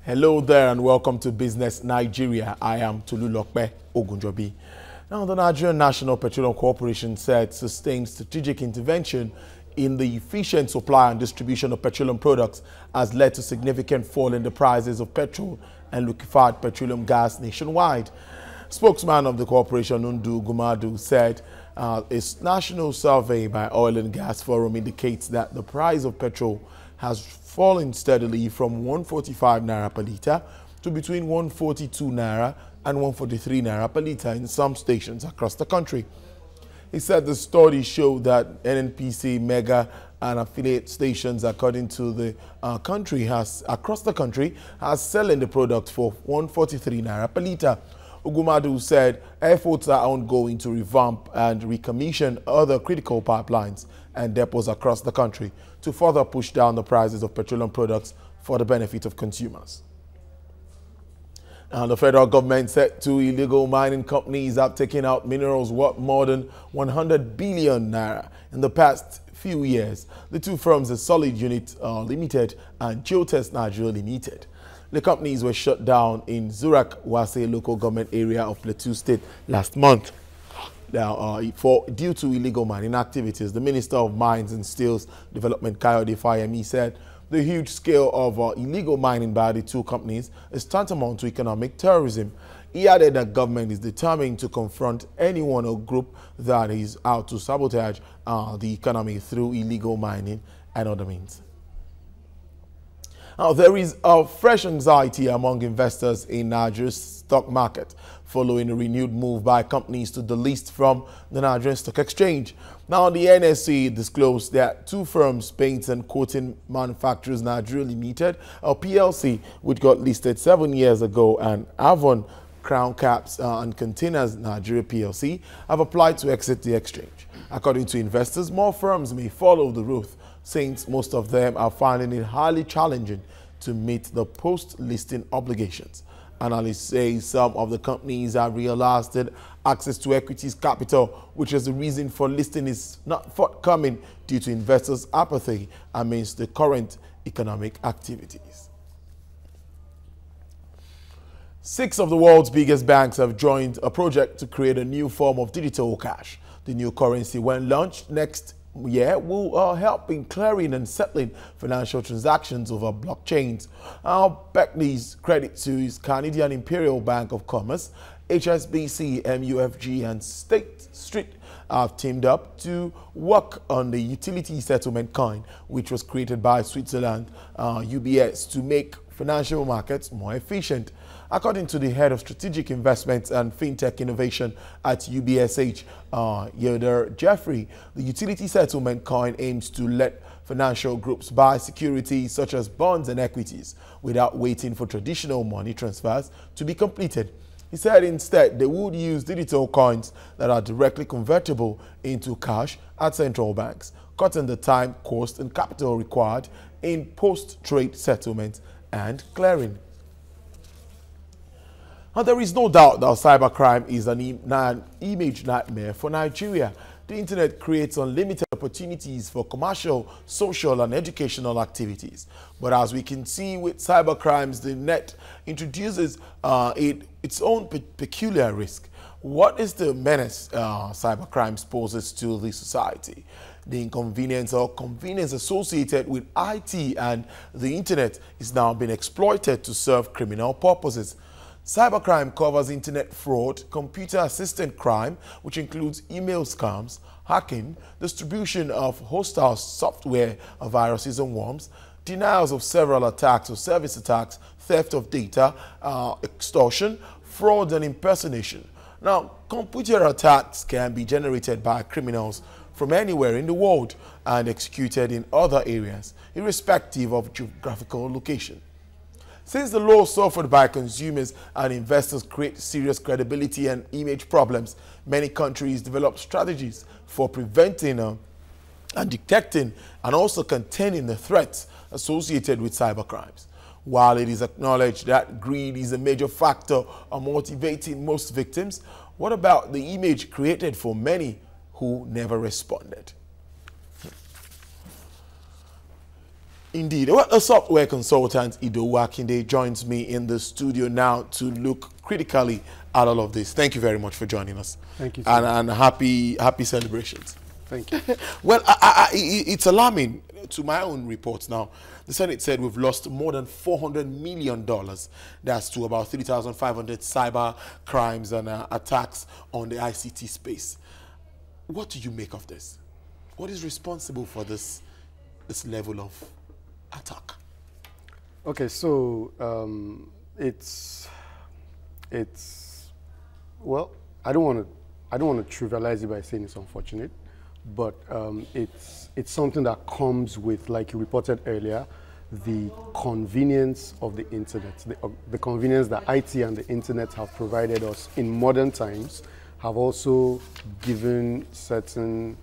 Hello there and welcome to Business Nigeria. I am Tolulokpe Ogunjobi. Now, the Nigerian National Petroleum Corporation said sustained strategic intervention in the efficient supply and distribution of petroleum products has led to significant fall in the prices of petrol and liquefied petroleum gas nationwide. Spokesman of the corporation, Nundu Gumadu, said a national survey by Oil and Gas Forum indicates that the price of petrol has fallen steadily from 145 naira per litre to between 142 naira and 143 naira per litre in some stations across the country. He said the study showed that NNPC, mega and affiliate stations according to the across the country has selling the product for 143 naira per litre. Ugumadu said efforts are ongoing to revamp and recommission other critical pipelines and depots across the country to further push down the prices of petroleum products for the benefit of consumers. Now, the federal government said two illegal mining companies have taken out minerals worth more than 100 billion naira in the past few years. The two firms are Solid Unit Limited and Geotest Nigeria Limited. The companies were shut down in Zurak Wase local government area of Plateau State last month. Now, due to illegal mining activities, the Minister of Mines and Steels Development, Kayode Fayemi, said the huge scale of illegal mining by the two companies is tantamount to economic terrorism. He added that government is determined to confront anyone or group that is out to sabotage the economy through illegal mining and other means. Now, there is a fresh anxiety among investors in Nigeria's stock market following a renewed move by companies to delist from the Nigerian Stock Exchange. Now, the NSE disclosed that two firms, Paints and Coating Manufacturers Nigeria Limited, or PLC, which got listed 7 years ago, and Avon Crown Caps and Containers Nigeria PLC, have applied to exit the exchange. According to investors, more firms may follow the route, since most of them are finding it highly challenging to meet the post-listing obligations. Analysts say some of the companies have realized that access to equities capital, which is the reason for listing, is not forthcoming due to investors' apathy amidst the current economic activities. 6 of the world's biggest banks have joined a project to create a new form of digital cash. The new currency, when launched next year, will help in clearing and settling financial transactions over blockchains. Beckley's Credit Suisse, Canadian Imperial Bank of Commerce, HSBC, MUFG, and State Street have teamed up to work on the utility settlement coin, which was created by Switzerland UBS to make financial markets more efficient. According to the head of strategic investments and fintech innovation at UBSH, Yoder Jeffrey, the utility settlement coin aims to let financial groups buy securities such as bonds and equities without waiting for traditional money transfers to be completed. He said instead they would use digital coins that are directly convertible into cash at central banks, cutting the time, cost, and capital required in post-trade settlement and clearing. And there is no doubt that cybercrime is an image nightmare for Nigeria. The internet creates unlimited opportunities for commercial, social, and educational activities. But as we can see with cybercrimes, the net introduces its own peculiar risk. What is the menace cybercrimes poses to the society? The inconvenience or convenience associated with IT and the internet is now being exploited to serve criminal purposes. Cybercrime covers internet fraud, computer-assisted crime, which includes email scams, hacking, distribution of hostile software, viruses and worms, denials of several attacks or service attacks, theft of data, extortion, fraud and impersonation. Now, computer attacks can be generated by criminals from anywhere in the world and executed in other areas, irrespective of geographical location. Since the loss suffered by consumers and investors create serious credibility and image problems, many countries develop strategies for preventing and detecting and also containing the threats associated with cybercrimes. While it is acknowledged that greed is a major factor motivating most victims, what about the image created for many who never responded? Indeed. Well, a software consultant, Ido Wakinde, joins me in the studio now to look critically at all of this. Thank you very much for joining us. Thank you. And happy celebrations. Thank you. Well, it's alarming to my own reports now. The Senate said we've lost more than $400 million. That's to about 3,500 cyber crimes and attacks on the ICT space. What do you make of this? What is responsible for this level of attack? Okay, so well, I don't want to trivialize it by saying it's unfortunate, but it's something that comes with, like you reported earlier, the convenience of the internet, the convenience that IT and the internet have provided us in modern times, have also given certain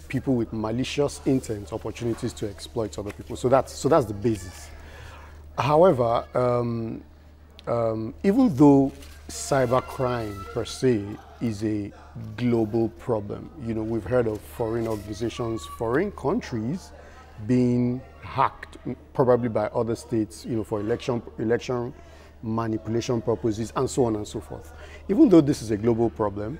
people with malicious intent opportunities to exploit other people. So that's the basis. However, even though cybercrime per se is a global problem, we've heard of foreign organizations, foreign countries being hacked, probably by other states, for election manipulation purposes, and so on and so forth. Even though this is a global problem,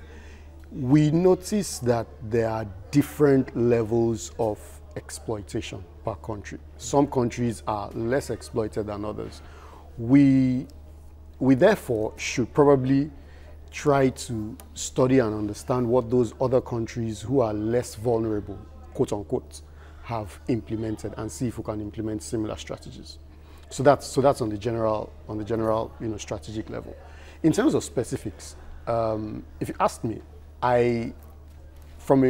we notice that there are different levels of exploitation per country. Some countries are less exploited than others. We therefore should probably try to study and understand what those other countries who are less vulnerable, quote unquote, have implemented, and see if we can implement similar strategies. So that's on the general strategic level. In terms of specifics, if you ask me, from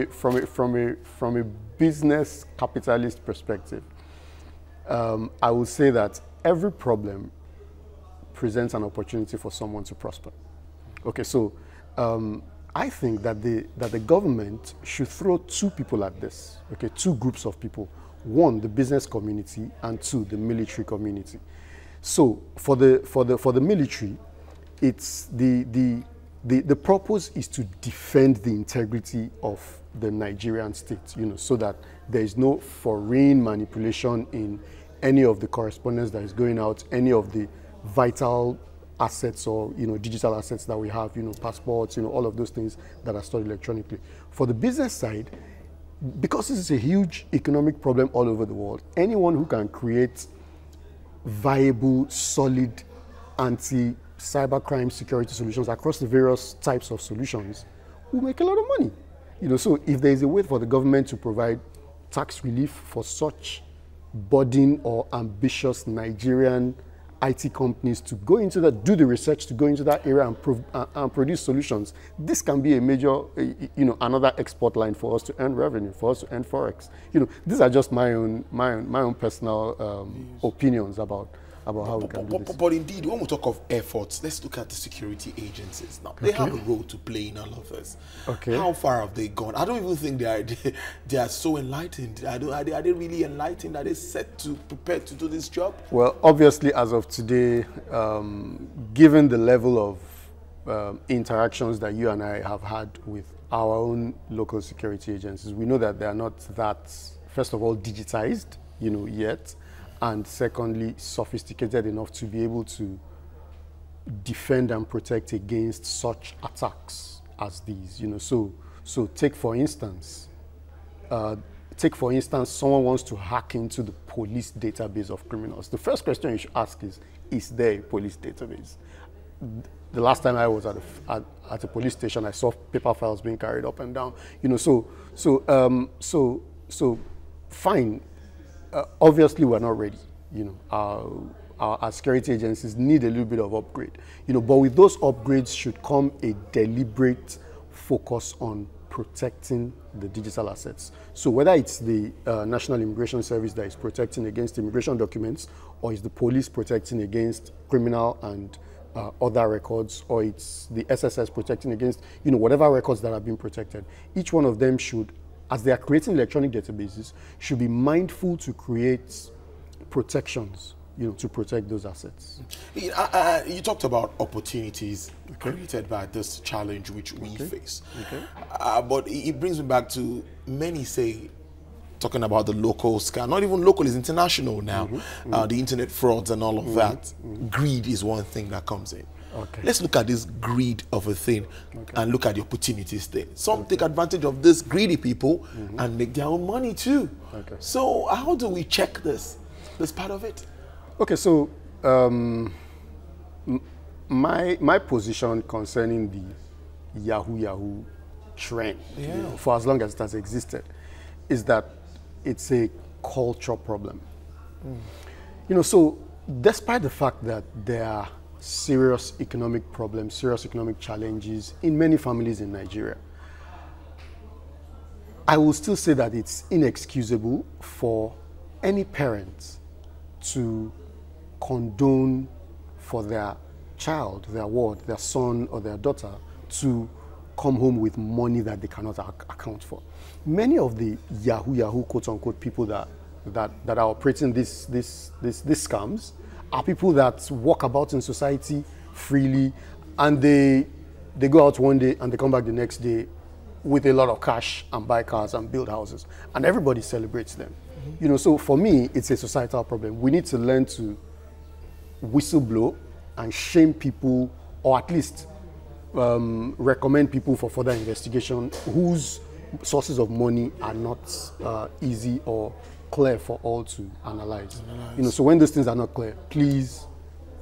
a business capitalist perspective, I will say that every problem presents an opportunity for someone to prosper. Okay, so I think that the government should throw two people at this. Okay, two groups of people: one, the business community, and two, the military community. So for the military, it's the purpose is to defend the integrity of the Nigerian state, so that there is no foreign manipulation in any of the correspondence that is going out, any of the vital assets or digital assets that we have, passports, all of those things that are stored electronically. For the business side, because this is a huge economic problem all over the world, anyone who can create viable, solid anti-cybercrime security solutions across the various types of solutions will make a lot of money. So if there is a way for the government to provide tax relief for such budding or ambitious Nigerian IT companies to go into that, do the research to go into that area and produce solutions, this can be a major, another export line for us to earn revenue, for us to earn forex. These are just my own personal opinions about how we can do this. But indeed, when we talk of efforts, let's look at the security agencies now. They have a role to play in all of this. Okay. How far have they gone? I don't even think they are so enlightened. Are they really enlightened? Are they set to prepare to do this job? Well, obviously, as of today, given the level of interactions that you and I have had with our own local security agencies, we know that they are not that, first of all, digitized, yet. And secondly, sophisticated enough to be able to defend and protect against such attacks as these. So take for instance, someone wants to hack into the police database of criminals. The first question you should ask is there a police database? The last time I was at a police station, I saw paper files being carried up and down. So fine. Obviously, we're not ready. Our security agencies need a little bit of upgrade. But with those upgrades should come a deliberate focus on protecting the digital assets. So whether it's the National Immigration Service that is protecting against immigration documents, or it's the police protecting against criminal and other records, or it's the SSS protecting against whatever records that have been protected, each one of them should, as they are creating electronic databases, should be mindful to create protections, to protect those assets. You talked about opportunities created by this challenge which we face. But it brings me back to, many say talking about the local scam, not even local, it's international now, the internet frauds and all of that. Greed is one thing that comes in. Okay. Let's look at this greed of a thing and look at the opportunities thing. Some take advantage of this greedy people and make their own money too. Okay. So how do we check this part of it? Okay, so my position concerning the Yahoo trend, you know, for as long as it has existed, is that it's a culture problem. You know, so despite the fact that there are serious economic problems, serious economic challenges in many families in Nigeria, I will still say that it's inexcusable for any parent to condone for their child, their ward, their son or their daughter to come home with money that they cannot account for. Many of the Yahoo quote unquote people that are operating these scams are people that walk about in society freely, and they go out one day and they come back the next day with a lot of cash and buy cars and build houses, and everybody celebrates them. You know, so for me, it's a societal problem. We need to learn to whistleblow and shame people, or at least recommend people for further investigation whose sources of money are not easy or clear for all to analyze. You know, so when those things are not clear, please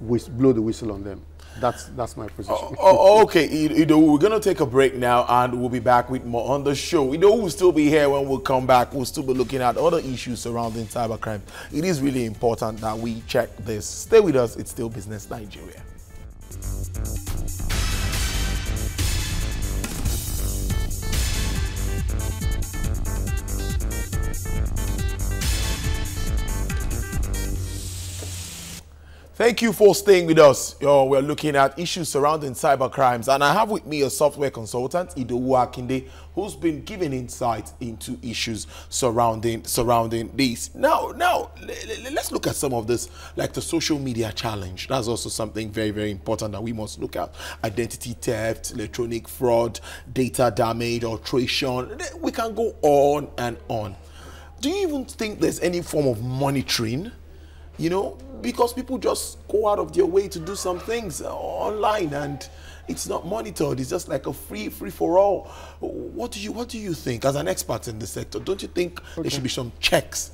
blow the whistle on them. That's my position. Okay, Ido, we're going to take a break now and we'll be back with more on the show. Ido will still be here when we'll come back. We'll still be looking at other issues surrounding cybercrime. It is really important that we check this. Stay with us. It's still Business Nigeria. Thank you for staying with us. We're looking at issues surrounding cybercrimes, and I have with me a software consultant, Idowu Akinde, who's been giving insight into issues surrounding this. Now, let's look at some of this, like the social media challenge. That's also something very, very important that we must look at. Identity theft, electronic fraud, data damage, alteration. We can go on and on. Do you even think there's any form of monitoring? You know, because people just go out of their way to do some things online and it's not monitored. It's just like a free for all. What do you think as an expert in the sector? Don't you think there should be some checks,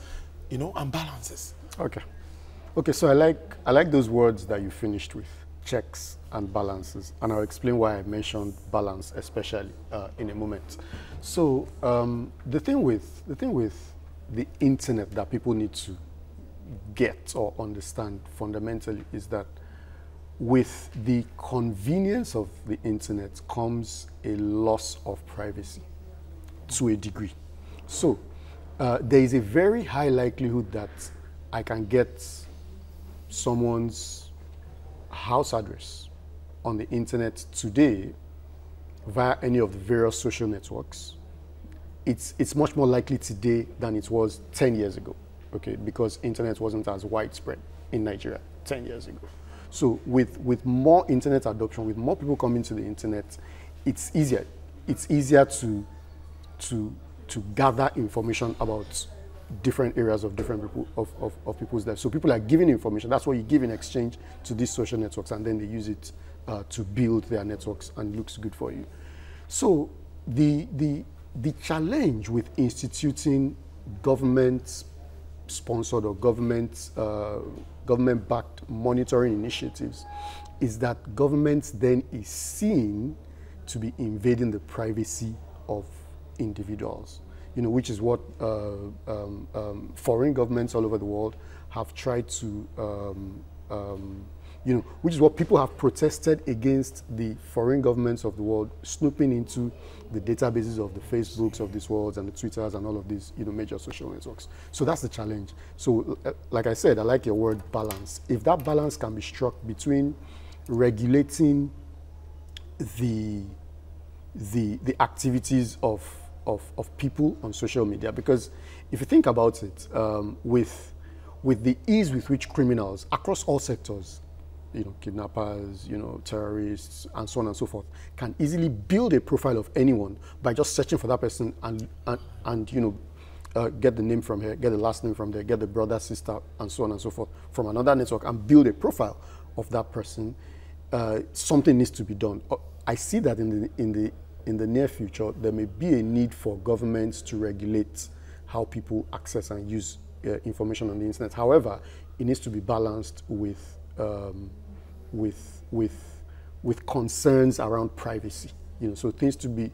you know, and balances? Okay, so I like those words that you finished with, checks and balances, and I'll explain why I mentioned balance especially in a moment. So the thing with the internet that people need to get or understand fundamentally is that with the convenience of the internet comes a loss of privacy to a degree. So there is a very high likelihood that I can get someone's house address on the internet today via any of the various social networks. It's much more likely today than it was 10 years ago. Okay, because internet wasn't as widespread in Nigeria 10 years ago. So with more internet adoption, with more people coming to the internet, it's easier. It's easier to gather information about different areas of different people of people's lives. So people are giving information. That's what you give in exchange to these social networks, and then they use it to build their networks, and it looks good for you. So the challenge with instituting government-sponsored or government-backed monitoring initiatives is that government then is seen to be invading the privacy of individuals, you know, which is what foreign governments all over the world have tried to, you know, which is what people have protested against the foreign governments of the world snooping into the databases of the Facebooks of this world and the Twitters and all of these, you know, major social networks. So that's the challenge. So like I said, I like your word balance. If that balance can be struck between regulating the activities of people on social media, because if you think about it, with the ease with which criminals across all sectors, you know, kidnappers, you know, terrorists, and so on and so forth, can easily build a profile of anyone by just searching for that person and you know, get the name from here, get the last name from there, get the brother, sister, and so on and so forth from another network and build a profile of that person, something needs to be done. I see that in the near future, there may be a need for governments to regulate how people access and use information on the internet. However, it needs to be balanced with concerns around privacy. So things need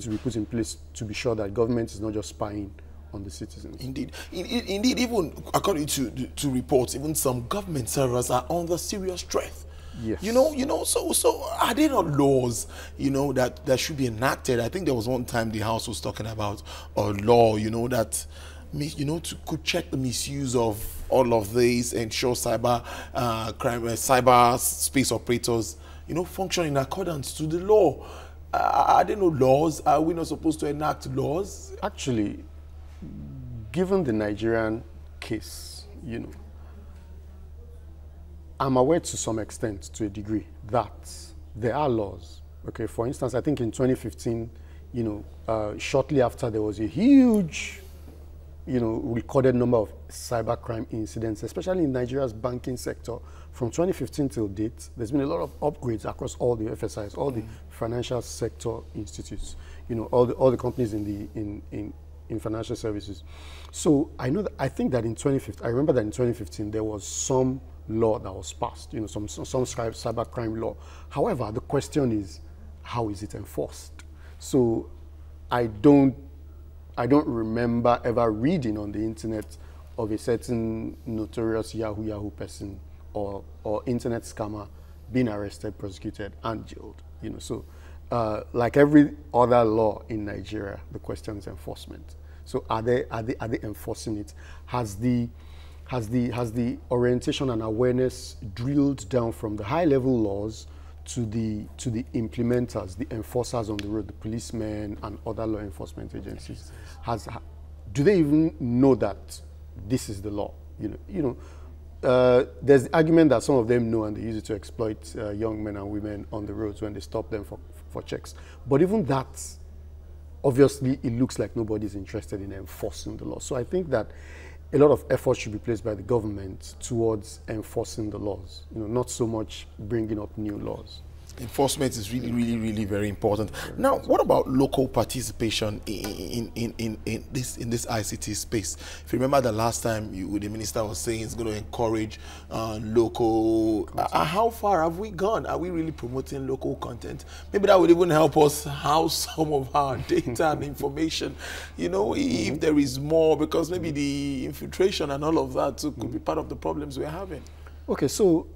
to be put in place to be sure that government is not just spying on the citizens. Indeed, even according to reports, even some government servers are under serious threat. Yes. So are there not laws, that should be enacted? I think there was one time the House was talking about a law, that, could check the misuse of all of these, ensure cyber crime, cyber space operators, function in accordance to the law. Are there no laws? Are we not supposed to enact laws? Actually, given the Nigerian case, I'm aware to some extent, to a degree, that there are laws. Okay, for instance, I think in 2015, shortly after there was a huge, recorded number of cybercrime incidents, especially in Nigeria's banking sector. From 2015 till date, there's been a lot of upgrades across all the FSIs, all the financial sector institutes, all the companies in financial services. So I think that in 2015, I remember that in 2015 there was some law that was passed, some cybercrime law. However, the question is, how is it enforced? So I don't remember ever reading on the internet of a certain notorious Yahoo person or internet scammer being arrested, prosecuted, and jailed. So like every other law in Nigeria, the question is enforcement. So are they enforcing it? Has the orientation and awareness drilled down from the high level laws to the implementers, the enforcers on the road, the policemen and other law enforcement agencies? Do they even know that this is the law? There's the argument that some of them know and they use it to exploit young men and women on the roads when they stop them for checks. But even that, obviously, it looks like nobody's interested in enforcing the law. So I think that a lot of effort should be placed by the government towards enforcing the laws, not so much bringing up new laws. Enforcement is really, really, really very important. Now, what about local participation in this ICT space? If you remember the last time the minister was saying it's going to encourage local. How far have we gone? Are we really promoting local content? Maybe that would even help us house some of our data and information. If there is more, because maybe the infiltration and all of that too could be part of the problems we're having. Okay, so.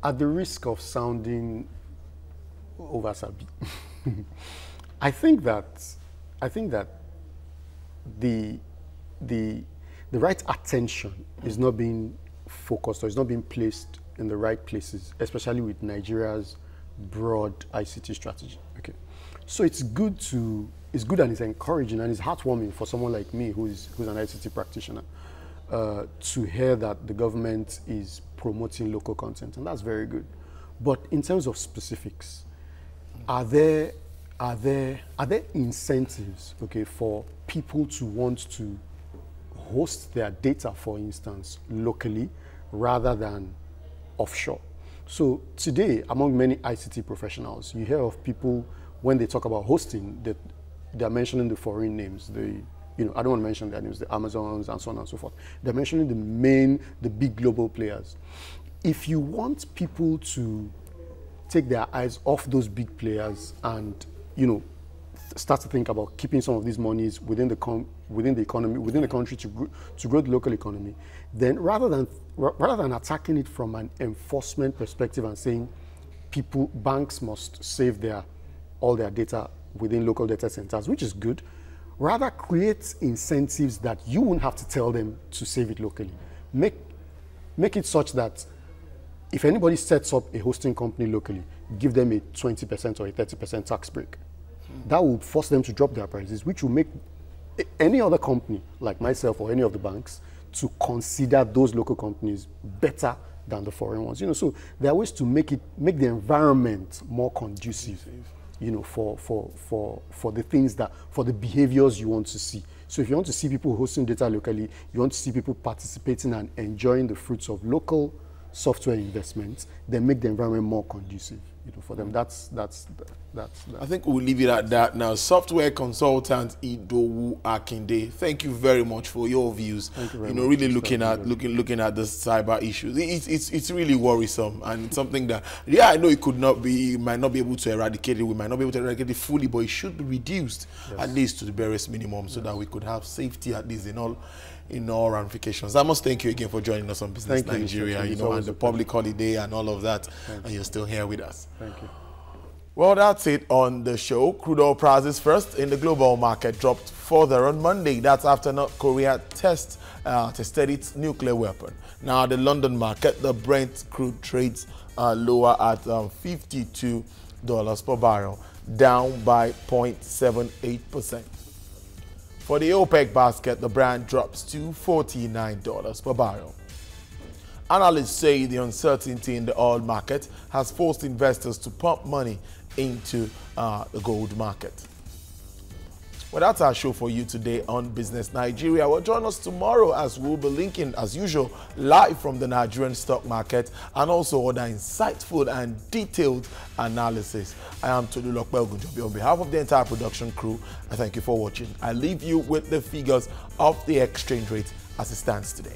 At the risk of sounding over-sabi, I think that the right attention is not being focused or is not being placed in the right places, especially with Nigeria's broad ICT strategy. Okay, so it's good and it's encouraging and it's heartwarming for someone like me who's an ICT practitioner to hear that the government is promoting local content, and that's very good. But in terms of specifics, are there incentives, okay, for people to want to host their data, for instance, locally rather than offshore? So today, among many ICT professionals, you hear of people when they talk about hosting that they're mentioning the foreign names, I don't want to mention their names, the Amazons and so on and so forth. They're mentioning the big global players. If you want people to take their eyes off those big players and, start to think about keeping some of these monies within the economy, within the country to grow the local economy, then rather than attacking it from an enforcement perspective and saying banks must save all their data within local data centers, which is good, rather create incentives that you won't have to tell them to save it locally. Make it such that if anybody sets up a hosting company locally, give them a 20% or a 30% tax break. That will force them to drop their prices, which will make any other company like myself or any of the banks to consider those local companies better than the foreign ones. So there are ways to make the environment more conducive you know, for the things that, for the behaviors you want to see. So if you want to see people hosting data locally, you want to see people participating and enjoying the fruits of local software investments, then make the environment more conducive, you know, for them. That's. I think we'll leave it at that now. Software consultant Idowu Akinde, thank you very much for your views. Thank you very much. Really looking at the cyber issues. It's really worrisome, and it's something that, yeah, I know it might not be able to eradicate it. We might not be able to eradicate it fully, but it should be reduced at least to the barest minimum, so that we could have safety at least in all ramifications. I must thank you again for joining us on Business Nigeria, you know, and the public holiday and all of that, and you're still here with us. Thank you. Well, that's it on the show. Crude oil prices first in the global market dropped further on Monday. That's after North Korea tested its nuclear weapon. Now, the London market, the Brent crude trades lower at $52 per barrel, down by 0.78%. For the OPEC basket, the Brent drops to $49 per barrel. Analysts say the uncertainty in the oil market has forced investors to pump money into the gold market. Well, that's our show for you today on Business Nigeria. Well, join us tomorrow as we'll be linking, as usual, live from the Nigerian stock market and also other insightful and detailed analysis. I am Tolu Lokpe Ogunjobi. On behalf of the entire production crew, I thank you for watching. I leave you with the figures of the exchange rate as it stands today.